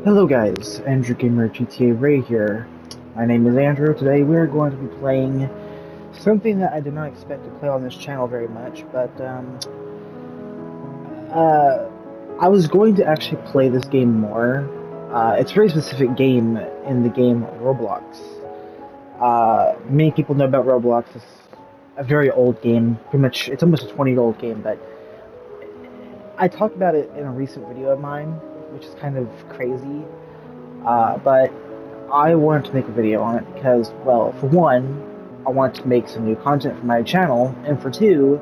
Hello guys, AndrewGamerGTARay here. My name is Andrew. Today we're going to be playing something that I did not expect to play on this channel very much, but I was going to actually play this game more. It's a very specific game in the game Roblox. Many people know about Roblox. It's a very old game. Pretty much, it's almost a 20-year-old game, but I talked about it in a recent video of mine, which is kind of crazy. But I wanted to make a video on it because, well, for one, I wanted to make some new content for my channel, and for two,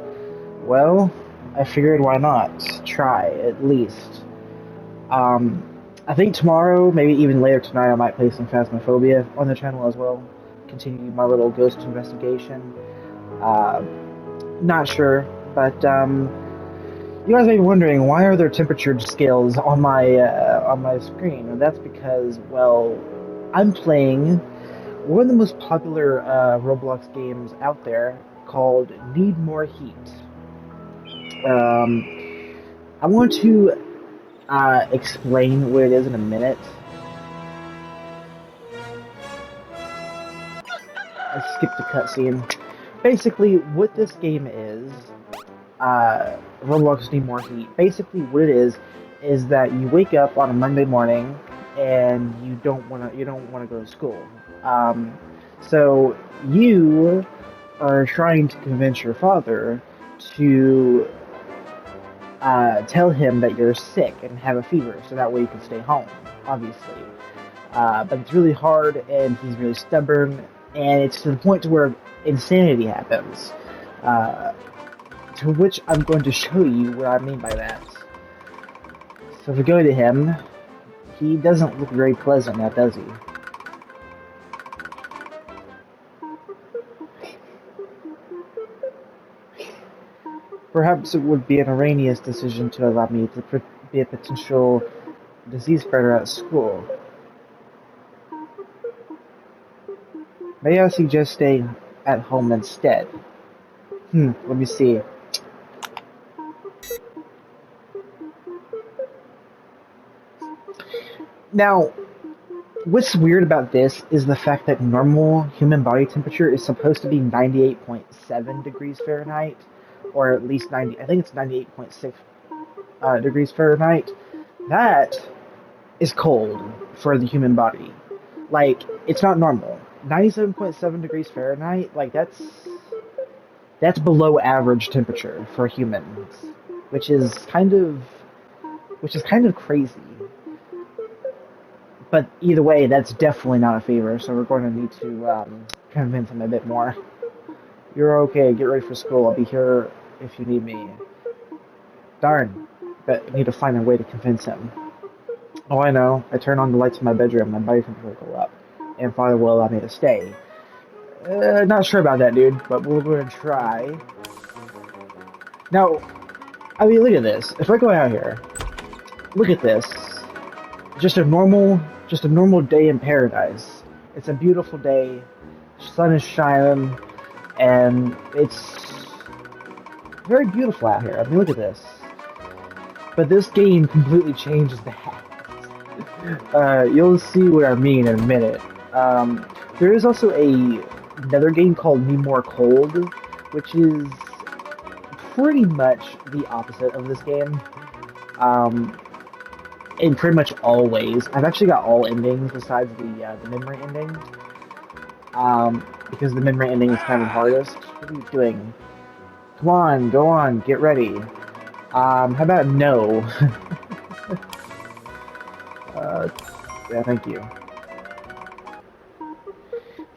well, I figured why not try, at least. I think tomorrow, maybe even later tonight, I might play some Phasmophobia on the channel as well. Continue my little ghost investigation. Not sure, but, you guys may be wondering, why are there temperature scales on my screen? And that's because, well, I'm playing one of the most popular Roblox games out there called Need More Heat. I want to explain what it is in a minute. I skipped the cutscene. Basically, what this game is, Roblox Need More Heat. Basically, what it is that you wake up on a Monday morning and you don't want to go to school. So you are trying to convince your father to tell him that you're sick and have a fever, so that way you can stay home. Obviously, but it's really hard, and he's really stubborn, and it's to the point to where insanity happens. To which I'm going to show you what I mean by that. So if we go to him, he doesn't look very pleasant now, does he? Perhaps it would be an erroneous decision to allow me to be a potential disease spreader at school. May I suggest staying at home instead? Let me see. Now, what's weird about this is the fact that normal human body temperature is supposed to be 98.7 degrees Fahrenheit, or at least I think it's 98.6 degrees Fahrenheit. That is cold for the human body. Like, it's not normal. 97.7 degrees Fahrenheit, like, that's below average temperature for humans, which is kind of crazy. But either way, that's definitely not a fever, so we're going to need to convince him a bit more. You're okay, get ready for school, I'll be here if you need me. Darn, but I need to find a way to convince him. Oh, I know, I turn on the lights in my bedroom, my body temperature will go up, and Father will allow me to stay. Not sure about that, dude, but we're going to try. Now, I mean, look at this. If I go out here, look at this. Just a normal day in paradise. It's a beautiful day. Sun is shining, and it's very beautiful out here. I mean, look at this. But this game completely changes that. You'll see what I mean in a minute. There is also another game called Need More Cold, which is pretty much the opposite of this game. In pretty much all ways. I've actually got all endings besides the memory ending. Because the memory ending is kind of hardest. What are you doing? Come on, go on, get ready. How about no? Yeah, thank you.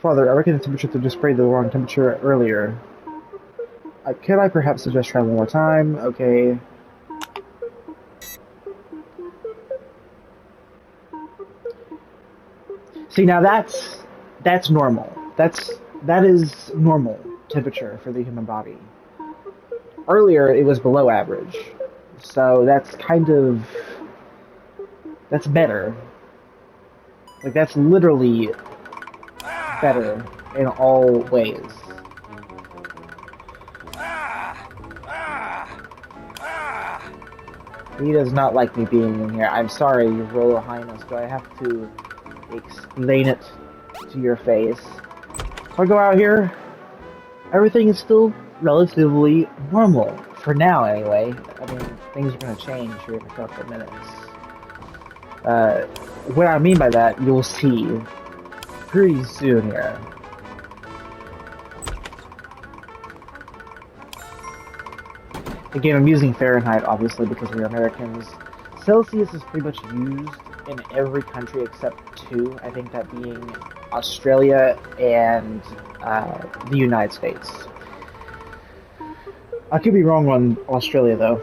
Father, I reckon the temperature to displayed the wrong temperature earlier. Could I perhaps suggest try one more time? Okay. See, now that's normal. That is normal temperature for the human body. Earlier, it was below average. So that's better. Like, that's literally better in all ways. He does not like me being in here. I'm sorry, Your Royal Highness, but I have to explain it to your face. If I go out here, everything is still relatively normal. For now, anyway. I mean, things are going to change here in a couple of minutes. What I mean by that, you'll see pretty soon here. Again, I'm using Fahrenheit, obviously, because we're Americans. Celsius is pretty much used in every country except two, I think that being Australia and the United States. I could be wrong on Australia, though.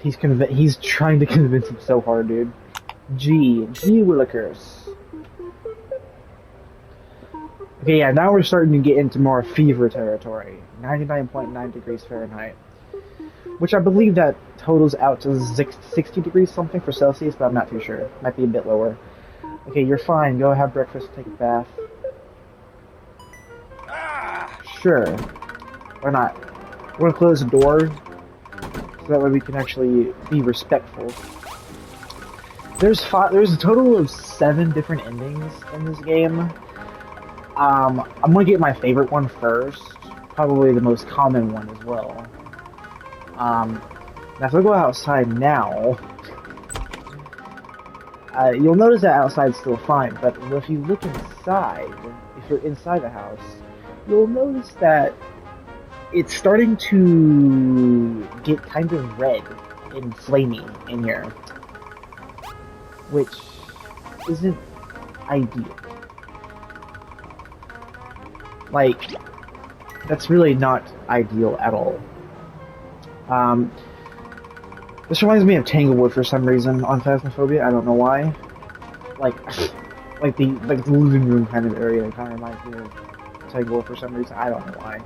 He's trying to convince him so hard, dude. G Willikers. Okay, yeah, now we're starting to get into more fever territory. 99.9 degrees Fahrenheit. Which I believe that totals out to 60 degrees something for Celsius, but I'm not too sure. Might be a bit lower. Okay, you're fine. Go have breakfast, take a bath. Sure. Why not? We're gonna close the door, so that way we can actually be respectful. There's a total of 7 different endings in this game. I'm gonna get my favorite one first, probably the most common one as well. Now if I go outside now, you'll notice that outside's still fine, but if you look inside, if you're inside the house, you'll notice that it's starting to get kind of red and flamey in here, which isn't ideal. Like, that's really not ideal at all. This reminds me of Tanglewood for some reason on Phasmophobia. I don't know why. Like the living room kind of area kind of reminds me of Tanglewood for some reason. I don't know why.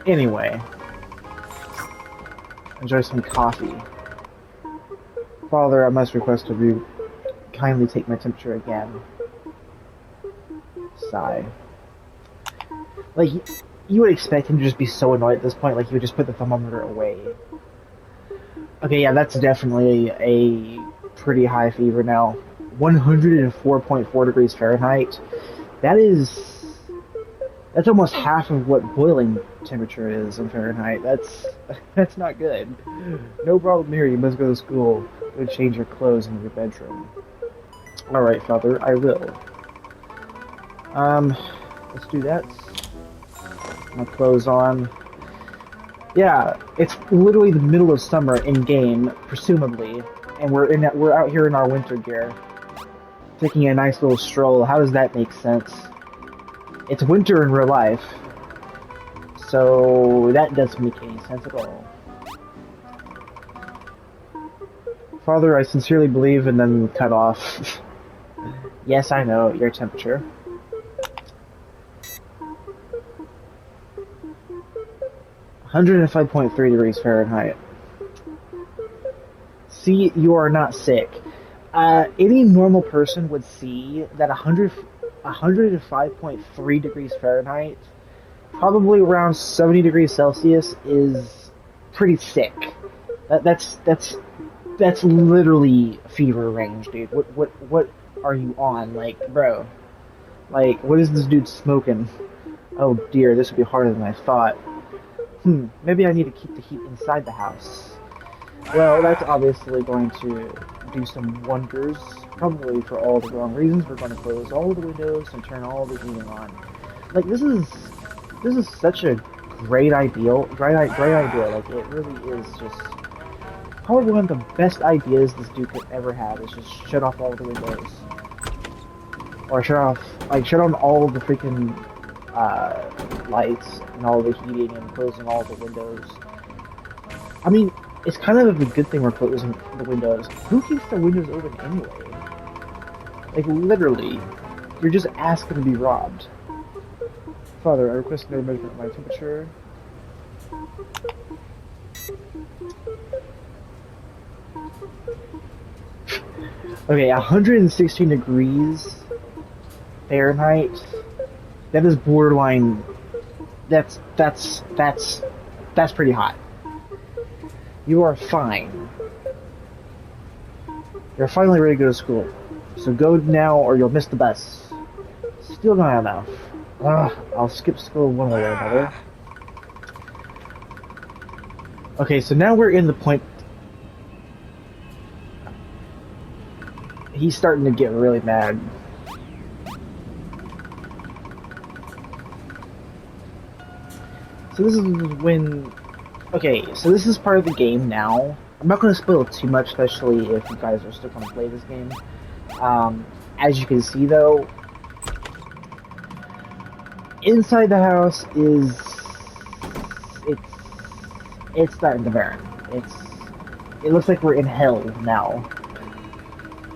Anyway, enjoy some coffee. Father, I must request of you, kindly take my temperature again. Sigh. Like, you would expect him to just be so annoyed at this point, like he would just put the thermometer away. Okay, yeah, that's definitely a pretty high fever now. 104.4 degrees Fahrenheit. That's almost half of what boiling temperature is in Fahrenheit. That's not good. No problem here, you must go to school. Go change your clothes in your bedroom. Alright, Father, I will. Let's do that. My clothes on. Yeah, it's literally the middle of summer in game, presumably, and we're out here in our winter gear, taking a nice little stroll. How does that make sense? It's winter in real life, so that doesn't make any sense at all. Father, I sincerely believe, and then cut off. Yes, I know, your temperature. 105.3 degrees Fahrenheit. See, you are not sick. Any normal person would see that 105.3 degrees Fahrenheit, probably around 70 degrees Celsius, is pretty sick. That's literally fever range, dude. What are you on? Like, bro. Like, what is this dude smoking? Oh dear, this would be harder than I thought. Maybe I need to keep the heat inside the house. Well, that's obviously going to do some wonders, probably for all the wrong reasons. We're going to close all the windows and turn all the heating on. Like, this is such a great idea. Like, it really is just probably one of the best ideas this dude could ever have, is just shut off all the windows. Or shut on all the freaking lights and all the heating and closing all the windows. I mean, it's kind of a good thing we're closing the windows. Who keeps the windows open anyway? Like, literally, you're just asking to be robbed. Father, I request no measurement of my temperature. Okay, 116 degrees Fahrenheit. That is borderline. That's pretty hot. You are fine. You're finally ready to go to school. So go now or you'll miss the bus. Still not enough. I'll skip school one way or another. Okay, so now we're in the point. He's starting to get really mad. So this is when... Okay, so this is part of the game now. I'm not going to spoil too much, especially if you guys are still going to play this game. As you can see, though, inside the house is... It's starting to burn. It looks like we're in hell now.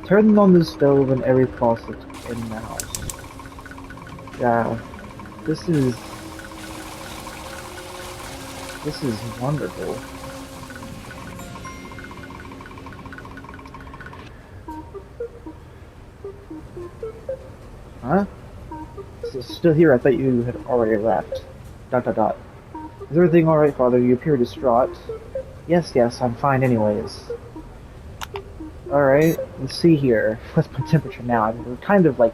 Turn on the stove and every faucet in the house. Yeah, this is wonderful. Huh? Still here? I thought you had already left. ... Is everything alright, Father? You appear distraught. Yes, I'm fine anyways. Alright, let's see here. What's my temperature now? I mean, we're kind of like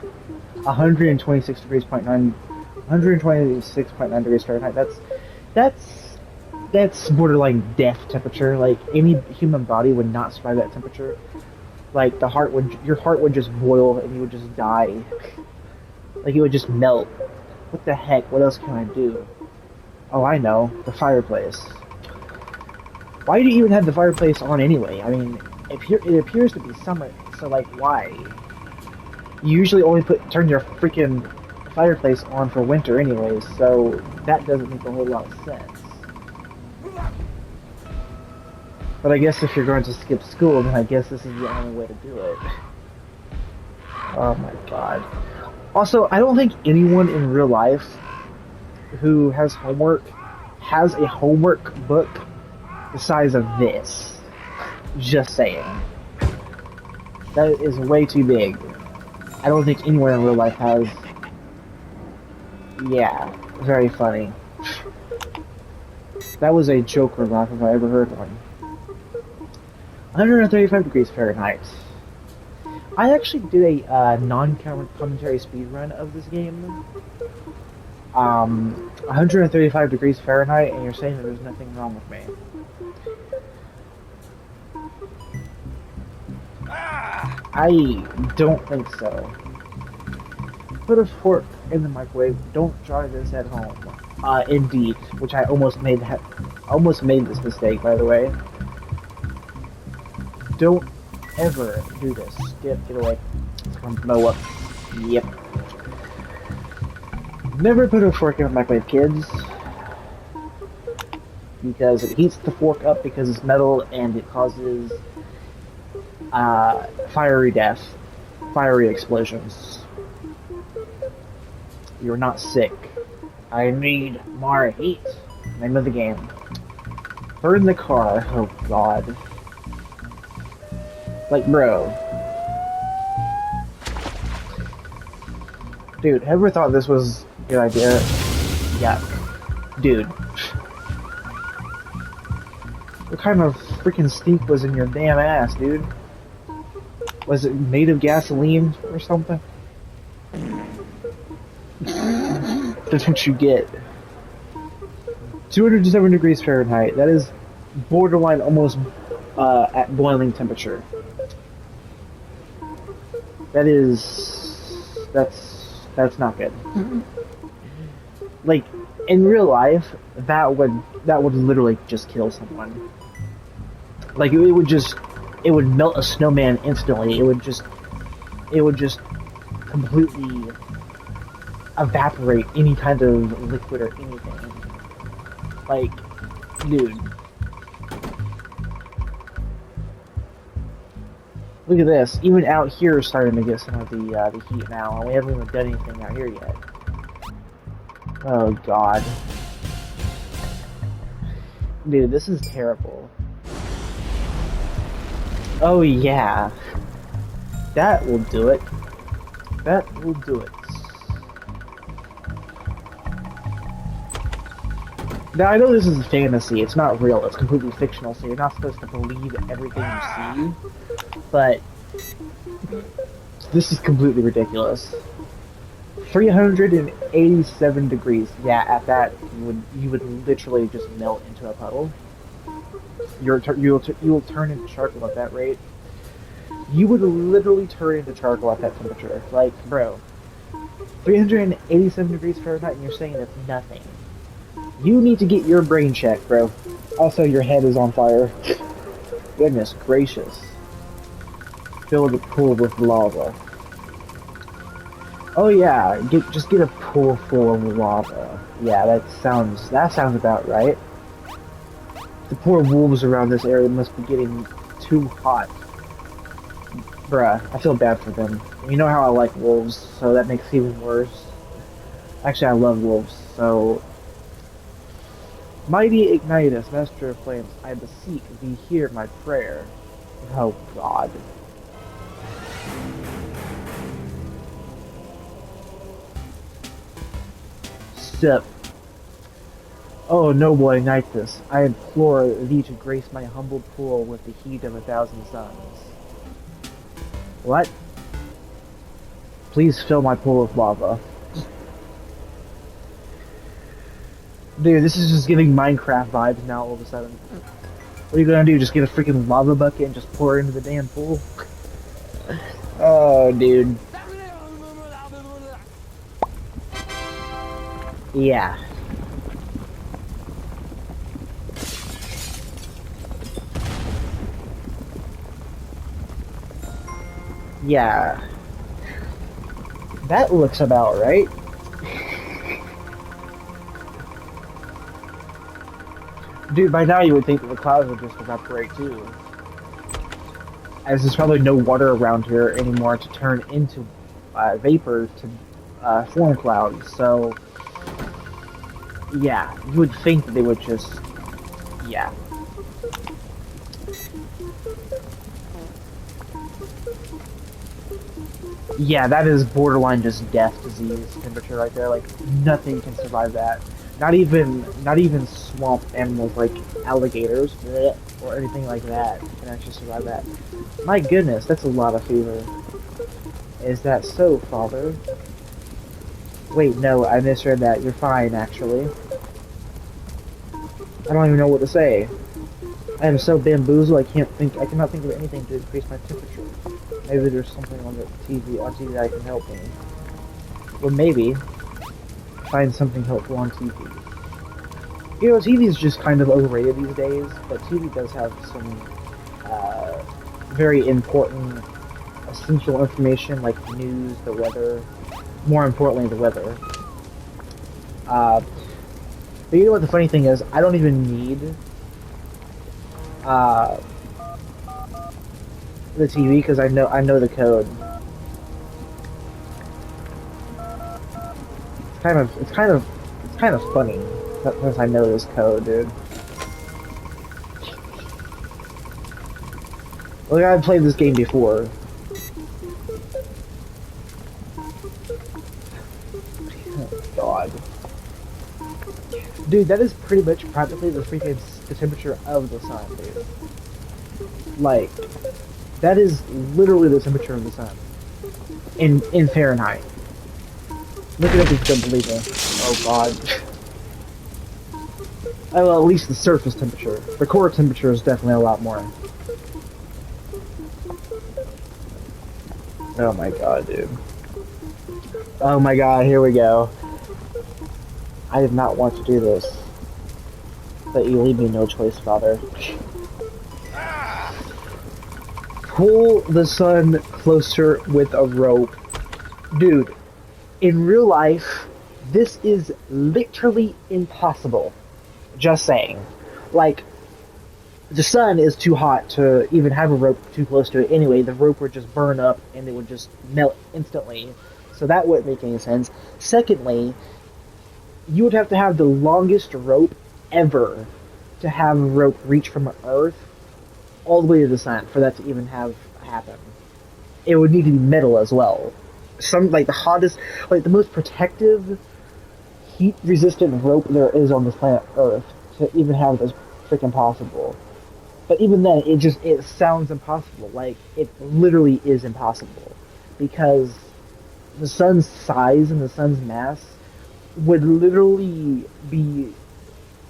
126 degrees, 126.9 degrees Fahrenheit. That's borderline death temperature. Like, any human body would not survive that temperature. Like, your heart would just boil and you would just die. Like, it would just melt. What the heck? What else can I do? Oh, I know. The fireplace. Why do you even have the fireplace on anyway? I mean, it appears to be summer, so like, why? You usually only turn your freaking fireplace on for winter anyways, so that doesn't make a whole lot of sense. But I guess if you're going to skip school, then I guess this is the only way to do it. Oh my god. Also, I don't think anyone in real life who has homework has a homework book the size of this. Just saying. That is way too big. I don't think anyone in real life has. Yeah, very funny. That was a Joker laugh if I ever heard one. 135 degrees Fahrenheit. I actually did a non-commentary speedrun of this game. 135 degrees Fahrenheit, and you're saying that there's nothing wrong with me. I don't think so. Put a fork in the microwave. Don't try this at home. Indeed, which I almost made this mistake, by the way. Don't ever do this. Get away. It's gonna blow up. Yep. Never put a fork in the microwave, kids. Because it heats the fork up because it's metal and it causes fiery death. Fiery explosions. You're not sick. I need more heat. Name of the game. Burn the car. Oh god. Like, bro. Dude, ever thought this was a good idea? Yeah. Dude. What kind of freaking stink was in your damn ass, dude? Was it made of gasoline or something? That's what you get. 207 degrees Fahrenheit. That is borderline almost at boiling temperature. That's not good. Like, in real life, that would literally just kill someone. Like, it would melt a snowman instantly. It would just completely evaporate any kind of liquid or anything. Like, dude. Look at this. Even out here is starting to get some of the heat now, and we haven't even done anything out here yet. Oh god. Dude, this is terrible. Oh yeah. That will do it. That will do it. Now, I know this is fantasy, it's not real, it's completely fictional, so you're not supposed to believe everything you see, but this is completely ridiculous. 387 degrees. Yeah, at that, you would literally just melt into a puddle. You'll turn into charcoal at that rate. You would literally turn into charcoal at that temperature. Like, bro, 387 degrees Fahrenheit, and you're saying that's nothing. You need to get your brain checked, bro. Also, your head is on fire. Goodness gracious. Fill the pool with lava. Oh yeah, just get a pool full of lava. Yeah, that sounds about right. The poor wolves around this area must be getting too hot. Bruh, I feel bad for them. You know how I like wolves, so that makes it even worse. Actually, I love wolves, so... Mighty Ignitus, Master of Flames, I beseech thee, hear my prayer. Oh God. Sip. Oh, noble Ignitus, I implore thee to grace my humble pool with the heat of 1,000 suns. What? Please fill my pool with lava. Dude, this is just giving Minecraft vibes now all of a sudden. What are you gonna do, just get a freaking lava bucket and just pour it into the damn pool? Oh, dude. Yeah. Yeah. That looks about right. Dude, by now you would think that the clouds would just evaporate too. As there's probably no water around here anymore to turn into vapor to form clouds, so... Yeah, you would think that they would just... Yeah. Yeah, that is borderline just death disease temperature right there. Like, nothing can survive that. Not even swamp animals like alligators or anything like that can actually survive that. My goodness, that's a lot of fever. Is that so, Father? Wait, no, I misread that. You're fine, actually. I don't even know what to say. I am so bamboozled. I cannot think of anything to increase my temperature. Maybe there's something on TV that can help me. Well, maybe find something helpful on TV. You know, TV is just kind of overrated these days, but TV does have some very important, essential information like news, the weather. More importantly, the weather. But you know what the funny thing is? I don't even need the TV because I know the code. It's kind of funny since I know this code, dude. Like, I've played this game before. Oh God, dude, that is pretty much practically the temperature of the sun, dude. Like, that is literally the temperature of the sun in Fahrenheit. Look it up if you don't believe me. Oh God. Oh, well, at least the surface temperature. The core temperature is definitely a lot more. Oh my God, dude. Oh my God, here we go. I did not want to do this. But you leave me no choice, Father. Pull the sun closer with a rope. Dude, in real life, this is literally impossible. Just saying. Like, the sun is too hot to even have a rope too close to it anyway. The rope would just burn up and it would just melt instantly. So that wouldn't make any sense. Secondly, you would have to have the longest rope ever to have a rope reach from Earth all the way to the sun for that to even happen. It would need to be metal as well. Some, like, the hottest, like, the most protective heat-resistant rope there is on this planet Earth to even have this freaking possible. But even then, it sounds impossible. Like, it literally is impossible. Because the sun's size and the sun's mass would literally be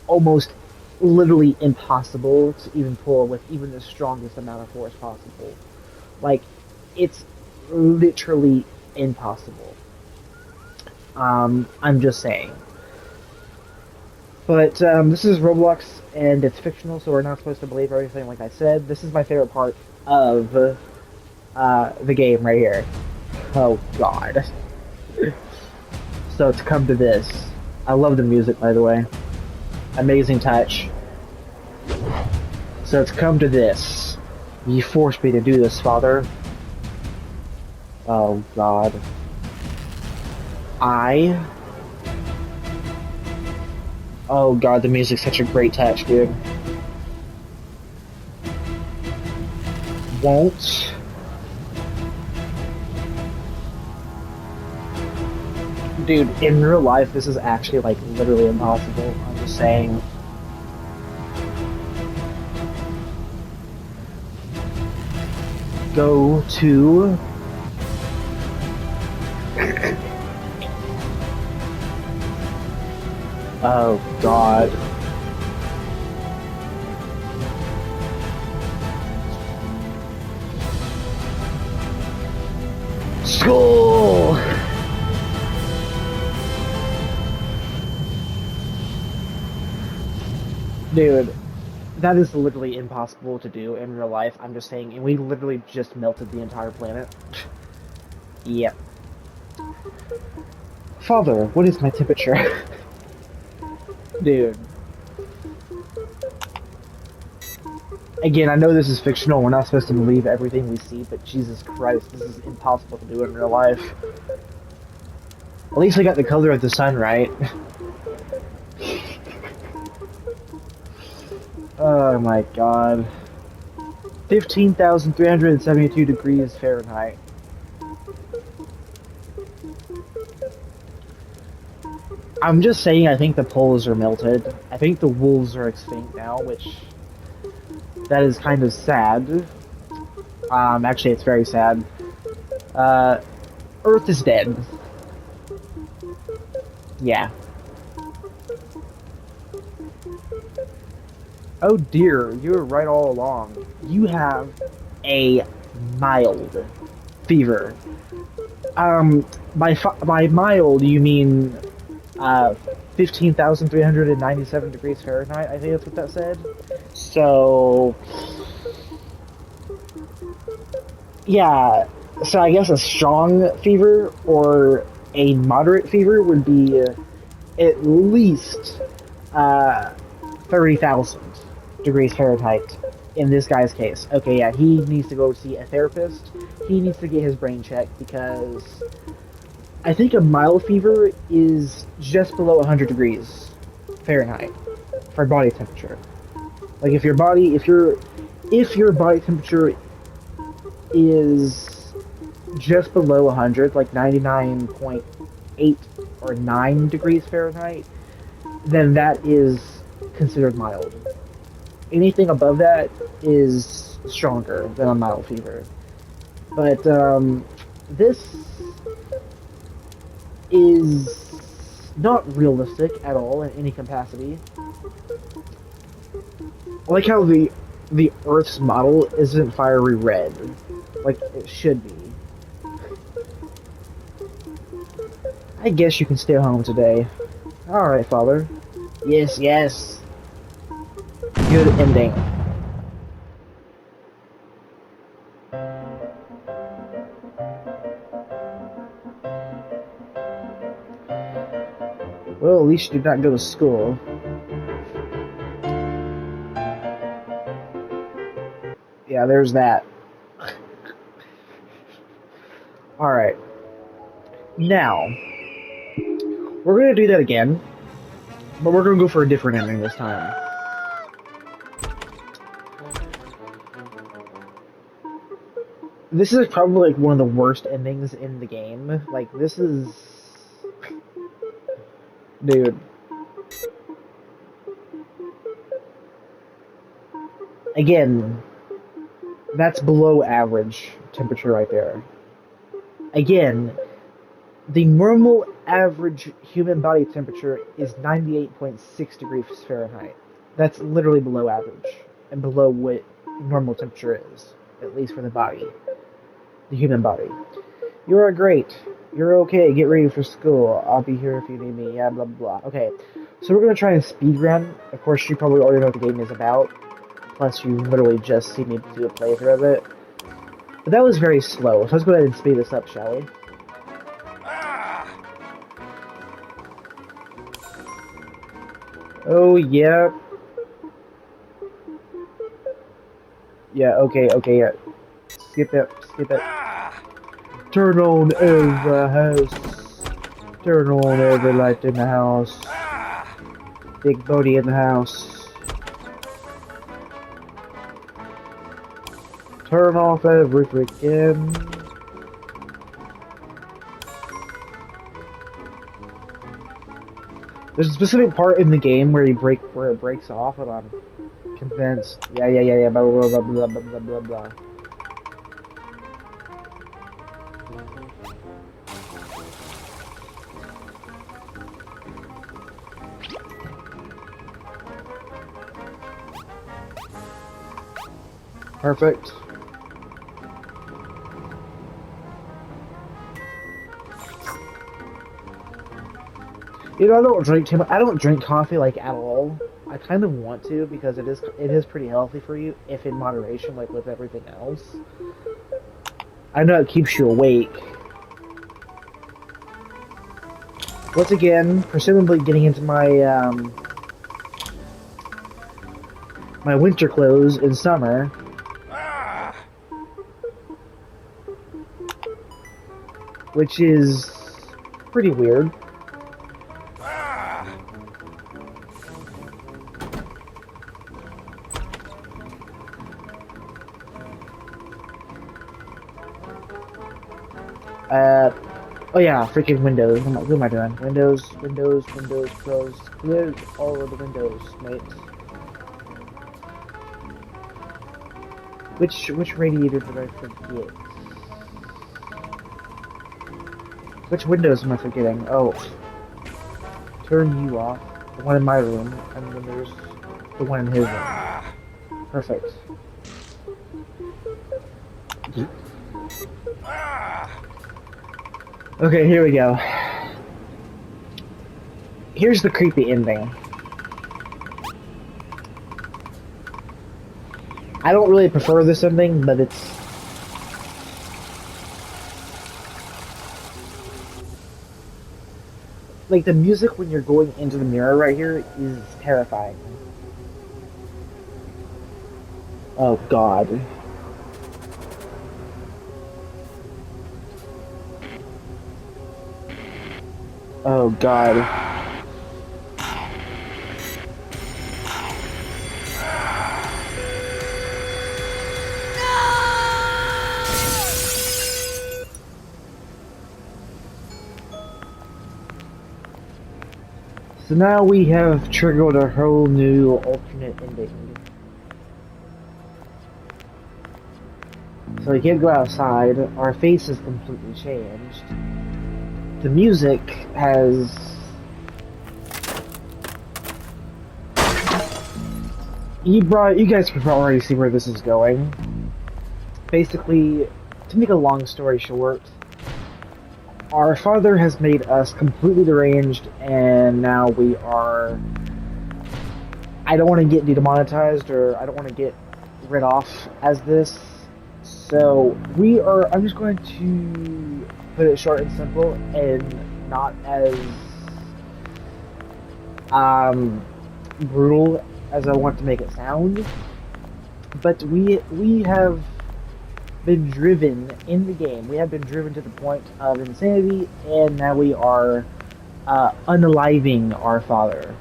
almost literally impossible to even pull with even the strongest amount of force possible. Like, it's literally impossible. I'm just saying. But this is Roblox, and it's fictional, so we're not supposed to believe everything like I said. This is my favorite part of the game right here. Oh, God. So to come to this. I love the music, by the way. Amazing touch. So it's come to this. You forced me to do this, Father. Oh, God. Oh, God, the music's such a great touch, dude. Won't... Dude, in real life, this is actually, like, literally impossible. I'm just saying. Go to... Oh, God. School! Dude, that is literally impossible to do in real life, I'm just saying, and we literally just melted the entire planet. Yep. Father, what is my temperature? Dude. Again, I know this is fictional, we're not supposed to believe everything we see, but Jesus Christ, this is impossible to do in real life. At least I got the color of the sun right. Oh my God. 15,372 degrees Fahrenheit. I'm just saying I think the poles are melted. I think the wolves are extinct now, which... that is kind of sad. Actually, it's very sad. Earth is dead. Yeah. Oh dear, you were right all along. You have a mild fever. By mild, you mean 15,397 degrees Fahrenheit, I think that's what that said. So, yeah, so I guess a strong fever or a moderate fever would be at least 30,000 degrees Fahrenheit in this guy's case. Okay, yeah, he needs to go see a therapist. He needs to get his brain checked because I think a mild fever is just below 100 degrees Fahrenheit for body temperature. Like if your body temperature is just below 100, like 99.8 or 9 degrees Fahrenheit, then that is considered mild. Anything above that is stronger than a mild fever. But this is not realistic at all in any capacity. I like how the Earth's model isn't fiery red, like it should be. I guess you can stay home today. Alright, Father. Yes, yes. Good ending. Well, at least you did not go to school. Yeah, there's that. Alright. Now, we're gonna do that again, but we're gonna go for a different ending this time. This is probably like one of the worst endings in the game. Like, this is... Dude. Again, that's below average temperature right there. Again, the normal average human body temperature is 98.6 degrees Fahrenheit. That's literally below average and below what normal temperature is, at least for the body, the human body. You are great. You're okay. Get ready for school. I'll be here if you need me. Yeah, blah, blah, blah. Okay, so we're going to try and speedrun. Of course, you probably already know what the game is about. Plus, you literally just see me do a playthrough of it. But that was very slow, so let's go ahead and speed this up, shall we? Oh, yeah. Yeah, okay, yeah. Skip it. Turn on every house. Turn on every light in the house. Big booty in the house. Turn off every freaking... There's a specific part in the game where it breaks off, and I'm convinced. Yeah, blah, blah, blah, blah, blah, blah, blah, blah. Perfect. You know, I don't drink too much. I don't drink coffee like at all. I kind of want to because it is pretty healthy for you if in moderation, like with everything else. I know it keeps you awake. Once again, presumably getting into my my winter clothes in summer. Which is pretty weird. Oh yeah, freaking Windows. What am I doing? Windows, close all of the windows, mate. Which radiator did I forget? Which windows am I forgetting? Oh. Turn you off. The one in my room, and then there's the one in his room. Perfect. Okay, here we go. Here's the creepy ending. I don't really prefer this ending, but it's... like, the music when you're going into the mirror right here is terrifying. Oh, God. Oh, God. So now we have triggered a whole new alternate ending. So we can't go outside, our face is completely changed. The music has... You guys can already see where this is going. Basically, to make a long story short, our father has made us completely deranged, and now we are... I don't want to get demonetized, or I don't want to get rid off as this. So, I'm just going to put it short and simple, and not as brutal as I want to make it sound. But we have been driven in the game. We have been driven to the point of insanity, and now we are unaliving our father.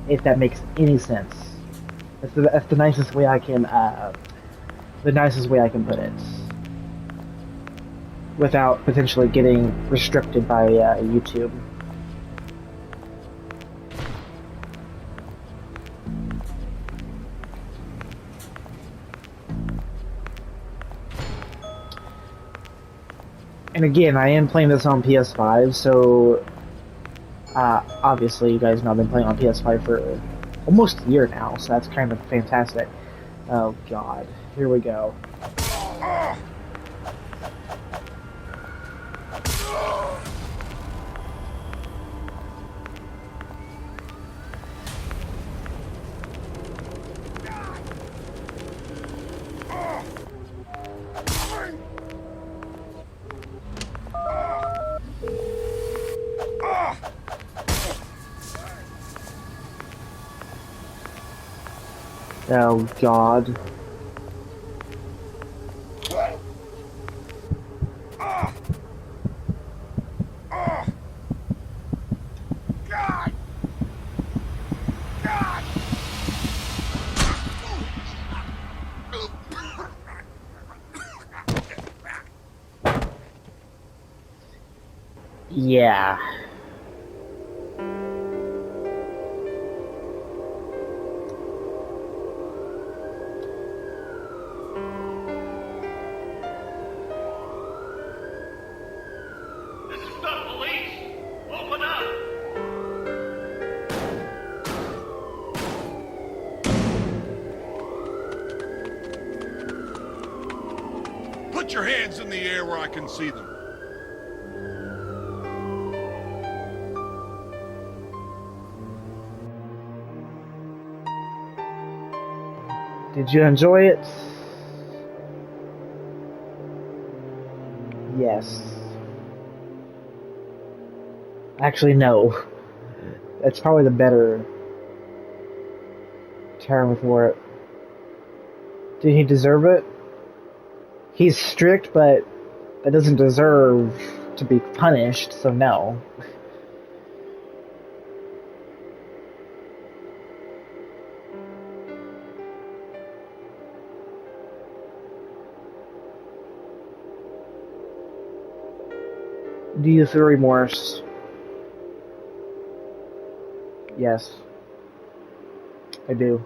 If that makes any sense. That's the nicest way I can put it, without potentially getting restricted by YouTube. And again, I am playing this on PS5, so obviously you guys know I've been playing on PS5 for almost a year now, so that's kind of fantastic. Oh god, here we go. Oh god. Yeah. This is the police! Open up! Put your hands in the air where I can see them. Did you enjoy it? Yes. Actually, no. That's probably the better term for it. Did he deserve it? He's strict, but that doesn't deserve to be punished, so no. Do you feel remorse? Yes. I do.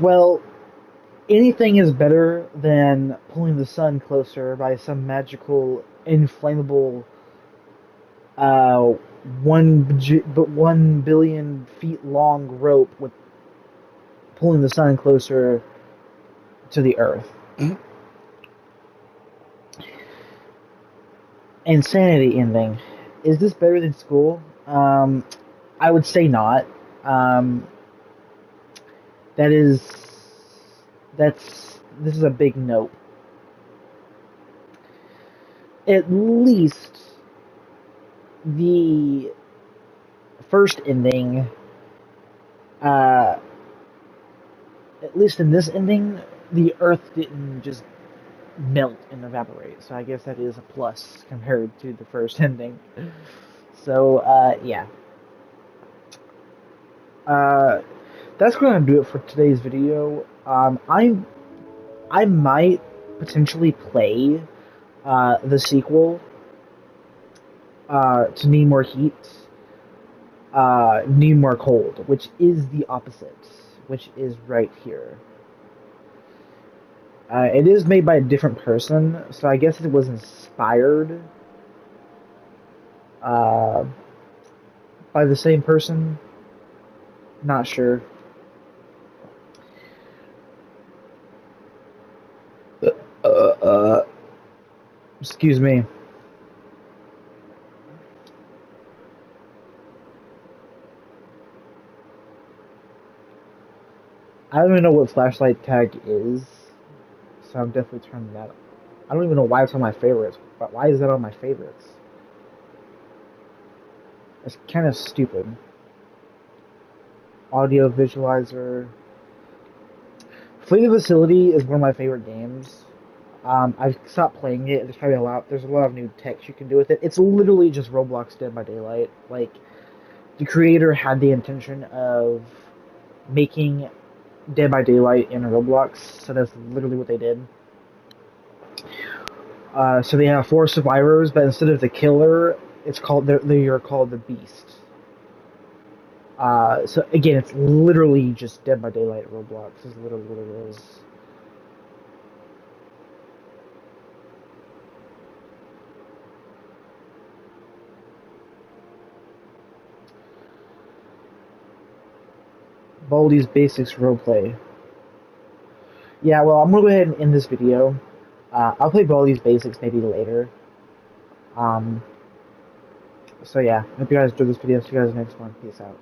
Well, anything is better than pulling the sun closer by some magical, inflammable, uh, 1 billion feet long rope with pulling the sun closer to the Earth. Insanity ending. Is this better than school? I would say not. Um, that is, this is a big nope. At least the first ending, at least in this ending, the Earth didn't just melt and evaporate. So I guess that is a plus compared to the first ending. So, yeah. That's going to do it for today's video. I might potentially play the sequel to Need More Heat, Need More Cold, which is the opposite, which is right here. It is made by a different person, so I guess it was inspired by the same person. Not sure. Excuse me. I don't even know what flashlight tag is, so I'm definitely turning that on. I don't even know why it's on my favorites, but why is that on my favorites? It's kind of stupid. Audio visualizer. Flee the Facility is one of my favorite games. I've stopped playing it. There's a lot of new text you can do with it. It's literally just Roblox Dead by Daylight. Like, the creator had the intention of making Dead by Daylight in Roblox, so that's literally what they did. So they have 4 survivors, but instead of the killer, they're called the Beast. So again, it's literally just Dead by Daylight Roblox. Is literally what it is. Baldi's Basics roleplay. Yeah, well, I'm gonna go ahead and end this video. I'll play Baldi's Basics maybe later. So yeah, hope you guys enjoyed this video. See you guys in the next one. Peace out.